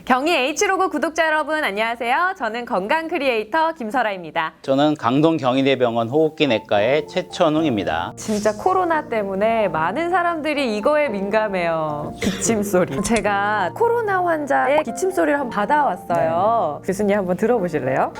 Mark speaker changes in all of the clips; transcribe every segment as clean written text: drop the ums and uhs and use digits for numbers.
Speaker 1: 경희 H로그 구독자 여러분 안녕하세요. 저는 건강 크리에이터 김설아입니다.
Speaker 2: 저는 강동 경희대병원 호흡기내과의 최천웅입니다.
Speaker 1: 진짜 코로나 때문에 많은 사람들이 이거에 민감해요. 기침 소리. 제가 코로나 환자의 기침 소리를 한번 받아왔어요. 교수님 한번 들어보실래요?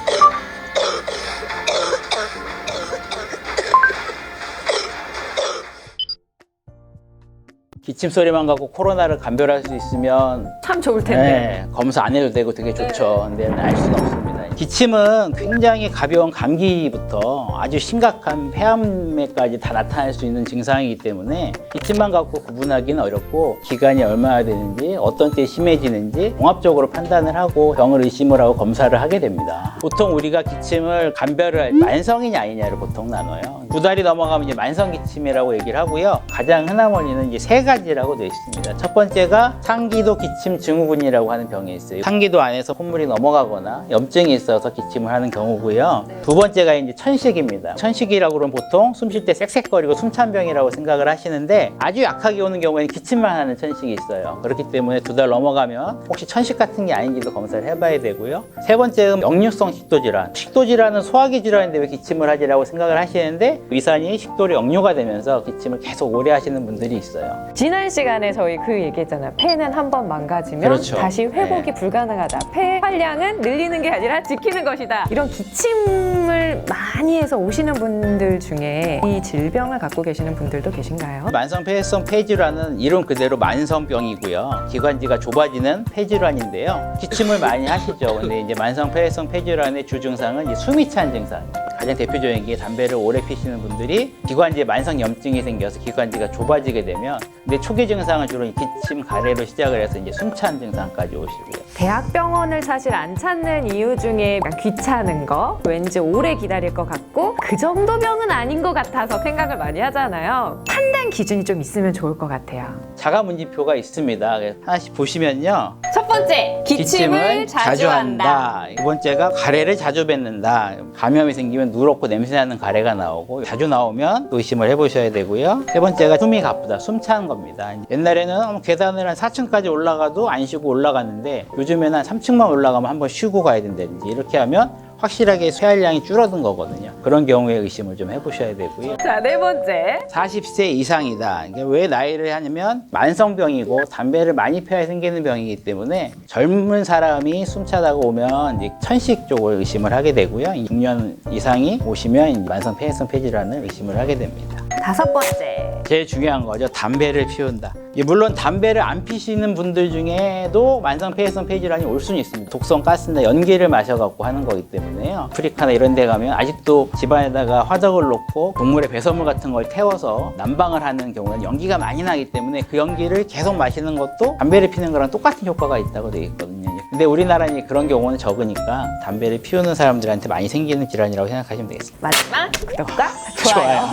Speaker 2: 기침 소리만 갖고 코로나를 감별할 수 있으면
Speaker 1: 참 좋을 텐데.
Speaker 2: 검사 안 해도 되고 되게 좋죠. 근데 알 수는 없습니다. 기침은 굉장히 가벼운 감기부터 아주 심각한 폐암에까지 다 나타날 수 있는 증상이기 때문에 기침만 갖고 구분하기는 어렵고 기간이 얼마나 되는지 어떤 때 심해지는지 종합적으로 판단을 하고 병을 의심을 하고 검사를 하게 됩니다. 보통 우리가 기침을 감별을 할 때 만성이냐 아니냐를 보통 나눠요. 2달이 넘어가면 이제 만성 기침이라고 얘기를 하고요. 가장 흔한 원인은 이제 세 가지라고 되어 있습니다. 첫 번째가 상기도 기침 증후군이라고 하는 병이 있어요. 상기도 안에서 콧물이 넘어가거나 염증이 있어서 기침을 하는 경우고요. 두 번째가 이제 천식입니다. 천식이라고 그러면 보통 숨 쉴 때 쌕쌕거리고 숨찬 병이라고 생각을 하시는데 아주 약하게 오는 경우에는 기침만 하는 천식이 있어요. 그렇기 때문에 2달 넘어가면 혹시 천식 같은 게 아닌지도 검사를 해봐야 되고요. 세 번째는 역류성 식도질환. 식도질환은 소화기 질환인데 왜 기침을 하지라고 생각을 하시는데 위산이 식도로 역류가 되면서 기침을 계속 오래 하시는 분들이 있어요.
Speaker 1: 지난 시간에 저희 그 얘기했잖아요. 폐는 한번 망가지면
Speaker 2: 그렇죠.
Speaker 1: 다시 회복이 불가능하다. 폐 활량은 늘리는 게 아니라 지키는 것이다. 이런 기침을 많이 해서 오시는 분들 중에 이 질병을 갖고 계시는 분들도 계신가요?
Speaker 2: 만성폐해성 폐질환은 이름 그대로 만성병이고요. 기관지가 좁아지는 폐질환인데요. 기침을 많이 하시죠. 근데 이제 만성폐해성 폐질환의 주증상은 이제 숨이 찬 증상이에요. 가장 대표적인 게 담배를 오래 피시는 분들이 기관지에 만성염증이 생겨서 기관지가 좁아지게 되면 근데 초기 증상은 주로 기침, 가래로 시작을 해서 이제 숨찬 증상까지 오시고요.
Speaker 1: 대학병원을 사실 안 찾는 이유 중에 약간 귀찮은 거, 왠지 오래 기다릴 것 같고 그 정도 병은 아닌 것 같아서 생각을 많이 하잖아요. 판단 기준이 좀 있으면 좋을 것 같아요.
Speaker 2: 자가문진표가 있습니다. 하나씩 보시면요.
Speaker 1: 첫 번째, 기침을 자주 한다.
Speaker 2: 두 번째가 가래를 자주 뱉는다. 감염이 생기면 누렇고 냄새나는 가래가 나오고 자주 나오면 의심을 해보셔야 되고요. 세 번째가 숨이 가쁘다. 숨 차는 겁니다. 옛날에는 계단을 한 4층까지 올라가도 안 쉬고 올라갔는데 요즘에는 한 3층만 올라가면 한번 쉬고 가야 된다든지 이렇게 하면 확실하게 폐활량이 줄어든 거거든요. 그런 경우에 의심을 좀 해보셔야 되고요.
Speaker 1: 자, 네 번째.
Speaker 2: 40세 이상이다. 이게 왜 나이를 하냐면 만성병이고 담배를 많이 피워야 생기는 병이기 때문에 젊은 사람이 숨차다가 오면 이제 천식 쪽을 의심을 하게 되고요. 6년 이상이 오시면 만성 폐해성 폐질환을 의심을 하게 됩니다.
Speaker 1: 다섯 번째.
Speaker 2: 제일 중요한 거죠. 담배를 피운다. 물론 담배를 안 피시는 분들 중에도 만성 폐해성 폐질환이 올 수는 있습니다. 독성 가스나 연기를 마셔갖고 하는 거기 때문에요. 아프리카나 이런 데 가면 아직도 집안에다가 화덕을 놓고 동물의 배설물 같은 걸 태워서 난방을 하는 경우는 연기가 많이 나기 때문에 그 연기를 계속 마시는 것도 담배를 피는 거랑 똑같은 효과가 있다고 되어 있거든요. 근데 우리나라는 그런 경우는 적으니까 담배를 피우는 사람들한테 많이 생기는 질환이라고 생각하시면 되겠습니다.
Speaker 1: 마지막 구독과 좋아요.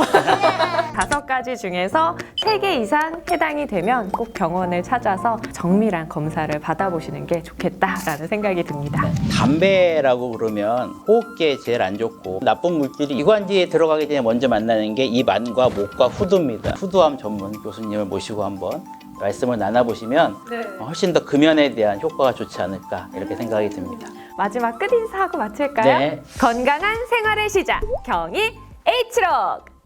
Speaker 1: 5가지 중에서 3개 이상 해당이 되면 꼭 병원을 찾아서 정밀한 검사를 받아보시는 게 좋겠다라는 생각이 듭니다.
Speaker 2: 담배라고 그러면 호흡기에 제일 안 좋고 나쁜 물질이 이관지에 들어가기 전에 먼저 만나는 게 입 안과 목과 후두입니다. 후두암 전문 교수님을 모시고 한번 말씀을 나눠보시면 훨씬 더 금연에 대한 효과가 좋지 않을까 이렇게 생각이 듭니다.
Speaker 1: 마지막 끝인사하고 마칠까요?
Speaker 2: 네.
Speaker 1: 건강한 생활의 시작, 경희 H로그!